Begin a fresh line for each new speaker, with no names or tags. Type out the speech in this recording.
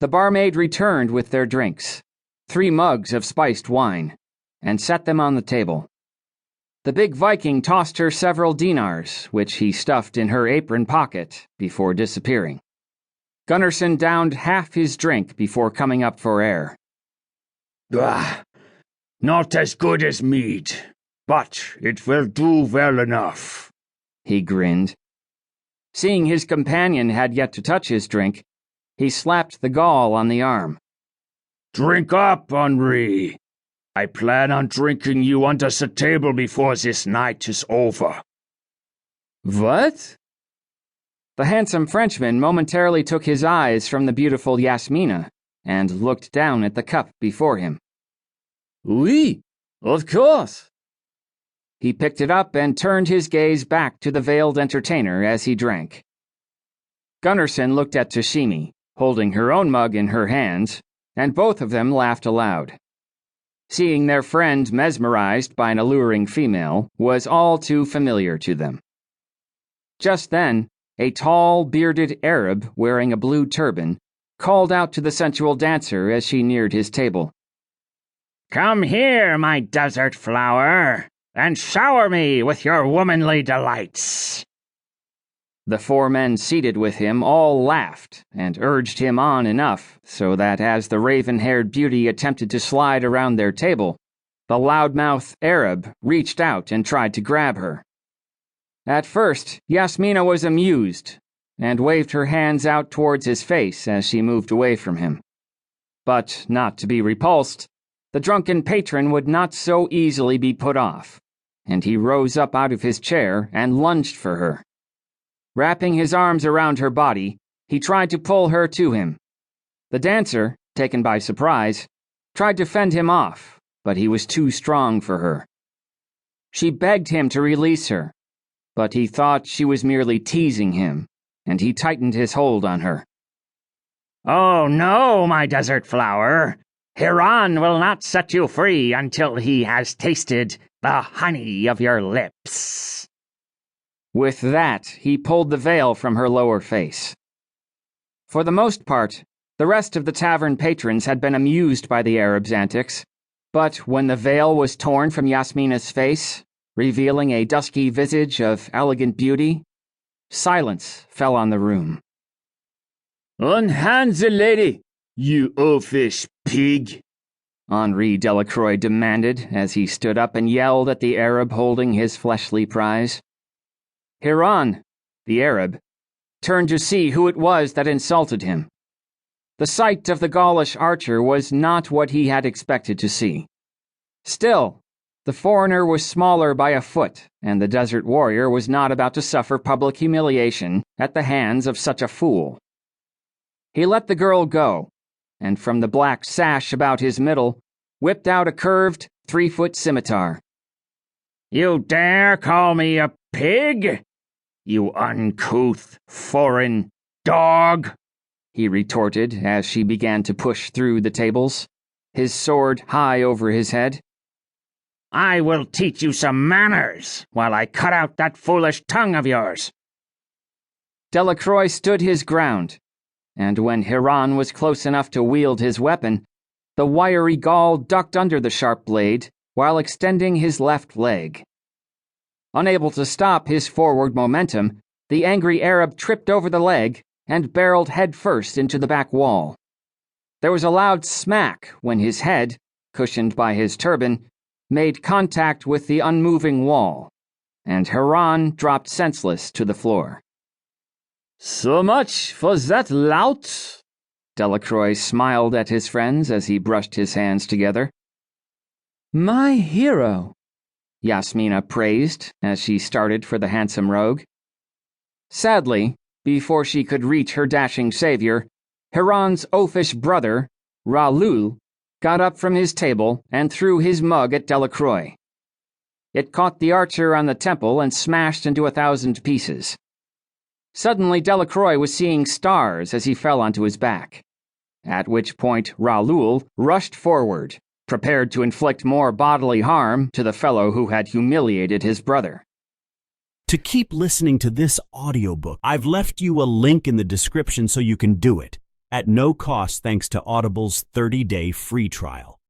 The barmaid returned with their drinks, 3 mugs of spiced wine, and set them on the table. The big Viking tossed her several dinars, which he stuffed in her apron pocket before disappearing. Gunnarsson downed half his drink before coming up for air.
Not as good as meat, but it will do well enough,
he grinned. Seeing his companion had yet to touch his drink, he slapped the Gaul on the arm.
Drink up, Henri. I plan on drinking you under the table before this night is over.
What? The handsome Frenchman momentarily took his eyes from the beautiful Yasmina and looked down at the cup before him.
Oui, of course.
He picked it up and turned his gaze back to the veiled entertainer as he drank. Gunnarsson looked at Tashimi, holding her own mug in her hands, and both of them laughed aloud. Seeing their friend mesmerized by an alluring female was all too familiar to them. Just then, a tall, bearded Arab wearing a blue turban called out to the sensual dancer as she neared his table.
Come here, my desert flower, and shower me with your womanly delights.
The 4 men seated with him all laughed and urged him on enough so that as the raven-haired beauty attempted to slide around their table, the loudmouth Arab reached out and tried to grab her. At first, Yasmina was amused and waved her hands out towards his face as she moved away from him. But, not to be repulsed, the drunken patron would not so easily be put off, and he rose up out of his chair and lunged for her. Wrapping his arms around her body, he tried to pull her to him. The dancer, taken by surprise, tried to fend him off, but he was too strong for her. She begged him to release her, but he thought she was merely teasing him, and he tightened his hold on her.
Oh no, my desert flower. Hiran will not set you free until he has tasted the honey of your lips.
With that, he pulled the veil from her lower face. For the most part, the rest of the tavern patrons had been amused by the Arab's antics, but when the veil was torn from Yasmina's face, revealing a dusky visage of elegant beauty, silence fell on the room.
Unhand the lady, you oafish pig,
Henri Delacroix demanded as he stood up and yelled at the Arab holding his fleshly prize. Hiran, the Arab, turned to see who it was that insulted him. The sight of the Gaulish archer was not what he had expected to see. Still, the foreigner was smaller by a foot, and the desert warrior was not about to suffer public humiliation at the hands of such a fool. He let the girl go, and from the black sash about his middle, whipped out a curved, 3-foot scimitar.
You dare call me a pig? You uncouth, foreign dog, he retorted as she began to push through the tables, his sword high over his head. I will teach you some manners while I cut out that foolish tongue of yours.
Delacroix stood his ground, and when Hiran was close enough to wield his weapon, the wiry Gaul ducked under the sharp blade while extending his left leg. Unable to stop his forward momentum, the angry Arab tripped over the leg and barreled headfirst into the back wall. There was a loud smack when his head, cushioned by his turban, made contact with the unmoving wall, and Hiran dropped senseless to the floor.
So much for that lout,
Delacroix smiled at his friends as he brushed his hands together.
My hero,
Yasmina praised as she started for the handsome rogue. Sadly, before she could reach her dashing savior, Hiran's oafish brother, Raoul, got up from his table and threw his mug at Delacroix. It caught the archer on the temple and smashed into 1,000 pieces. Suddenly, Delacroix was seeing stars as he fell onto his back, at which point Raoul rushed forward, prepared to inflict more bodily harm to the fellow who had humiliated his brother.
To keep listening to this audiobook, I've left you a link in the description so you can do it. at no cost thanks to Audible's 30-day free trial.